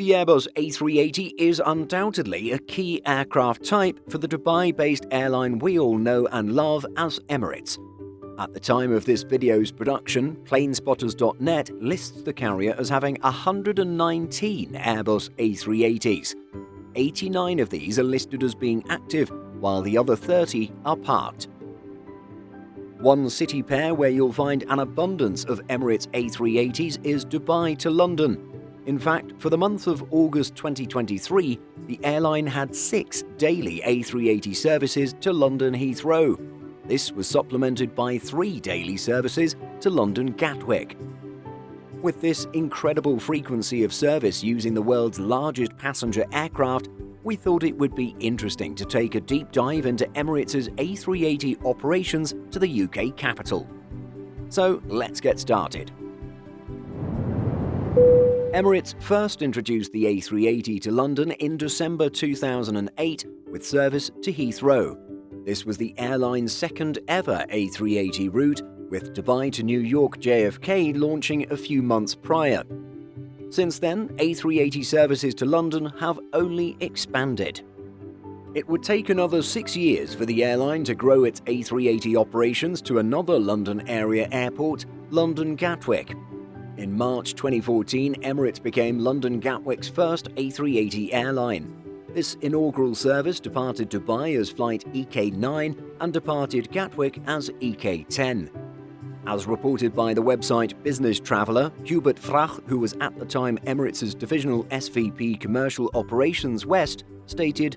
The Airbus A380 is undoubtedly a key aircraft type for the Dubai-based airline we all know and love as Emirates. At the time of this video's production, Planespotters.net lists the carrier as having 119 Airbus A380s. 89 of these are listed as being active, while the other 30 are parked. One city pair where you'll find an abundance of Emirates A380s is Dubai to London. In fact, for the month of August 2023, the airline had 6 daily A380 services to London Heathrow. This was supplemented by 3 daily services to London Gatwick. With this incredible frequency of service using the world's largest passenger aircraft, we thought it would be interesting to take a deep dive into Emirates' A380 operations to the UK capital. So let's get started. Emirates first introduced the A380 to London in December 2008 with service to Heathrow. This was the airline's second ever A380 route, with Dubai to New York JFK launching a few months prior. Since then, A380 services to London have only expanded. It would take another 6 years for the airline to grow its A380 operations to another London area airport, London Gatwick. In March 2014, Emirates became London Gatwick's first A380 airline. This inaugural service departed Dubai as flight EK9 and departed Gatwick as EK10. As reported by the website Business Traveller, Hubert Frach, who was at the time Emirates' divisional SVP Commercial Operations West, stated,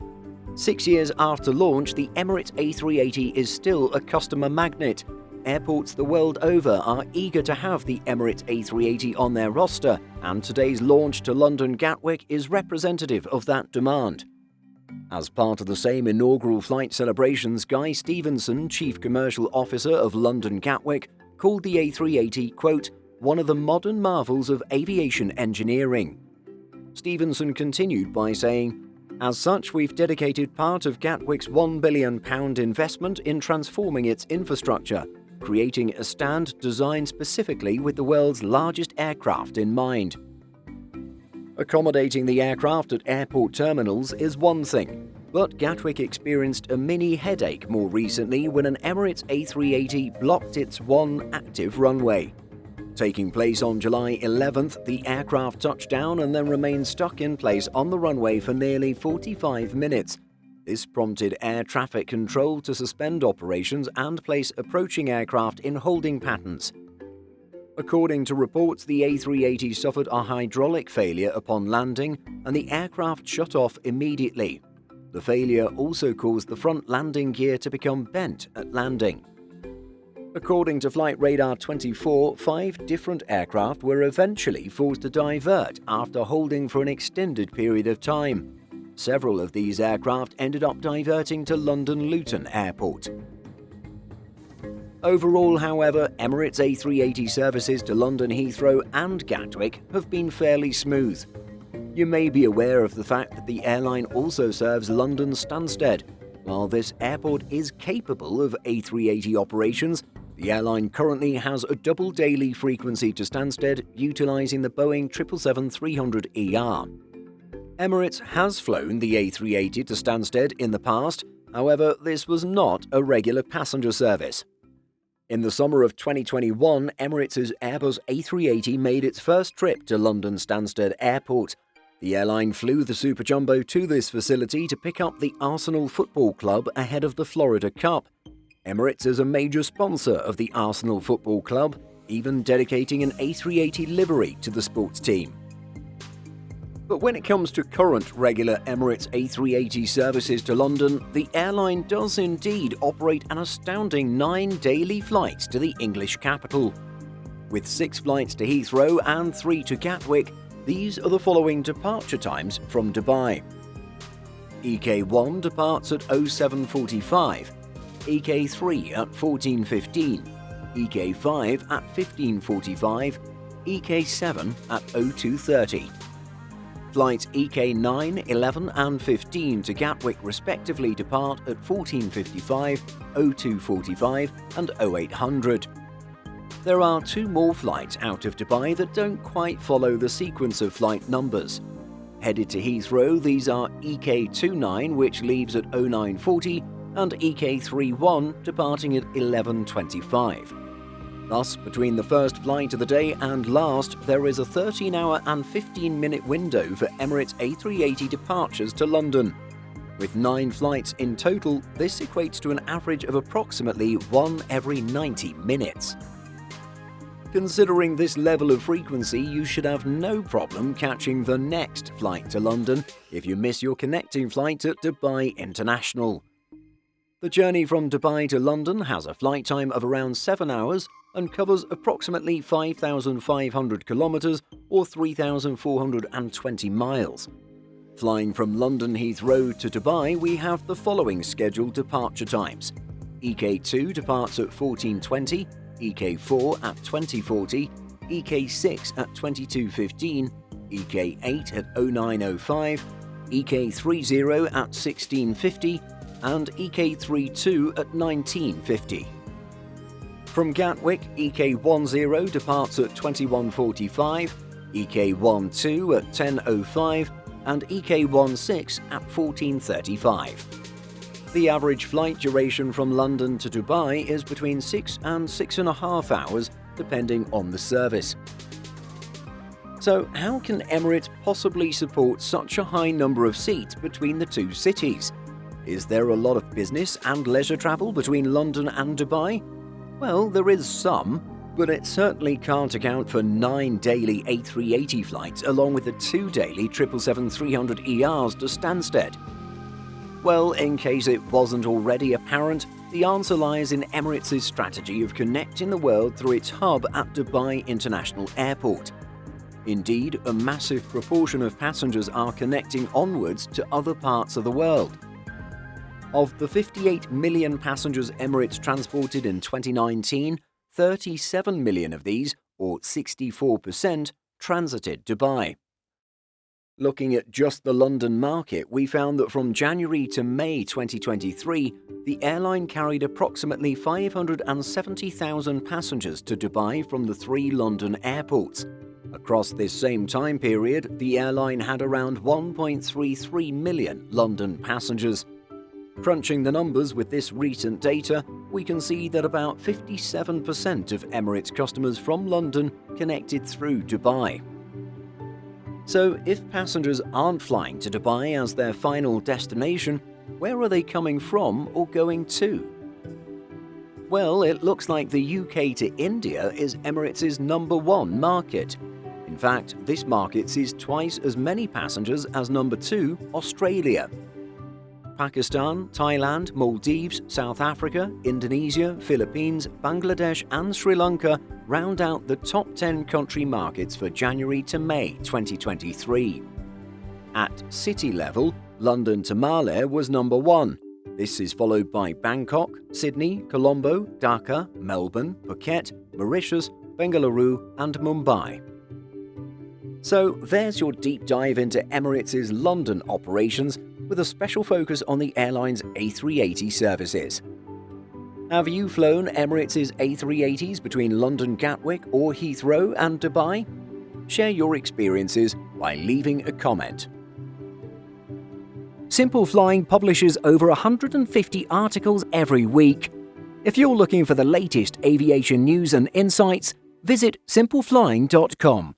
"6 years after launch, the Emirates A380 is still a customer magnet. Airports the world over are eager to have the Emirates A380 on their roster, and today's launch to London Gatwick is representative of that demand." As part of the same inaugural flight celebrations, Guy Stevenson, Chief Commercial Officer of London Gatwick, called the A380, quote, "one of the modern marvels of aviation engineering." Stevenson continued by saying, "As such, we've dedicated part of Gatwick's £1 billion investment in transforming its infrastructure, creating a stand designed specifically with the world's largest aircraft in mind." Accommodating the aircraft at airport terminals is one thing, but Gatwick experienced a mini headache more recently when an Emirates A380 blocked its one active runway. Taking place on July 11th, the aircraft touched down and then remained stuck in place on the runway for nearly 45 minutes. This prompted air traffic control to suspend operations and place approaching aircraft in holding patterns. According to reports, the A380 suffered a hydraulic failure upon landing and the aircraft shut off immediately. The failure also caused the front landing gear to become bent at landing. According to Flight Radar 24, 5 different aircraft were eventually forced to divert after holding for an extended period of time. Several of these aircraft ended up diverting to London Luton Airport. Overall, however, Emirates A380 services to London Heathrow and Gatwick have been fairly smooth. You may be aware of the fact that the airline also serves London Stansted. While this airport is capable of A380 operations, the airline currently has a double daily frequency to Stansted utilising the Boeing 777-300ER. Emirates has flown the A380 to Stansted in the past, however, this was not a regular passenger service. In the summer of 2021, Emirates' Airbus A380 made its first trip to London Stansted Airport. The airline flew the Superjumbo to this facility to pick up the Arsenal Football Club ahead of the Florida Cup. Emirates is a major sponsor of the Arsenal Football Club, even dedicating an A380 livery to the sports team. But when it comes to current regular Emirates A380 services to London, the airline does indeed operate an astounding 9 daily flights to the English capital. With 6 flights to Heathrow and 3 to Gatwick, these are the following departure times from Dubai. EK1 departs at 07:45, EK3 at 14:15, EK5 at 15:45, EK7 at 02:30. Flights EK9, 11 and 15 to Gatwick respectively depart at 14:55, 02:45 and 0800. There are 2 more flights out of Dubai that don't quite follow the sequence of flight numbers. Headed to Heathrow, these are EK29, which leaves at 0940, and EK31, departing at 11:25. Thus, between the first flight of the day and last, there is a 13-hour and 15-minute window for Emirates A380 departures to London. With 9 flights in total, this equates to an average of approximately 1 every 90 minutes. Considering this level of frequency, you should have no problem catching the next flight to London if you miss your connecting flight at Dubai International. The journey from Dubai to London has a flight time of around 7 hours and covers approximately 5,500 kilometers or 3,420 miles. Flying from London Heathrow to Dubai, we have the following scheduled departure times. EK2 departs at 14:20, EK4 at 20:40, EK6 at 22:15, EK8 at 09:05, EK30 at 16:50, and EK32 at 19:50. From Gatwick, EK10 departs at 21:45, EK12 at 10:05, and EK16 at 14:35. The average flight duration from London to Dubai is between 6 and 6.5 hours, depending on the service. So, how can Emirates possibly support such a high number of seats between the two cities? Is there a lot of business and leisure travel between London and Dubai? Well, there is some, but it certainly can't account for 9 daily A380 flights along with the 2 daily 777-300ERs to Stansted. Well, in case it wasn't already apparent, the answer lies in Emirates' strategy of connecting the world through its hub at Dubai International Airport. Indeed, a massive proportion of passengers are connecting onwards to other parts of the world. Of the 58 million passengers Emirates transported in 2019, 37 million of these, or 64%, transited Dubai. Looking at just the London market, we found that from January to May 2023, the airline carried approximately 570,000 passengers to Dubai from the 3 London airports. Across this same time period, the airline had around 1.33 million London passengers. Crunching the numbers with this recent data, we can see that about 57% of Emirates customers from London connected through Dubai. So, if passengers aren't flying to Dubai as their final destination, where are they coming from or going to? Well, it looks like the UK to India is Emirates' number 1 market. In fact, this market sees twice as many passengers as number 2, Australia. Pakistan, Thailand, Maldives, South Africa, Indonesia, Philippines, Bangladesh and Sri Lanka round out the top 10 country markets for January to May 2023. At city level, London to Malé was number 1. This is followed by Bangkok, Sydney, Colombo, Dhaka, Melbourne, Phuket, Mauritius, Bengaluru and Mumbai. So there's your deep dive into Emirates' London operations, with a special focus on the airline's A380 services. Have you flown Emirates' A380s between London Gatwick or Heathrow and Dubai? Share your experiences by leaving a comment. Simple Flying publishes over 150 articles every week. If you're looking for the latest aviation news and insights, visit simpleflying.com.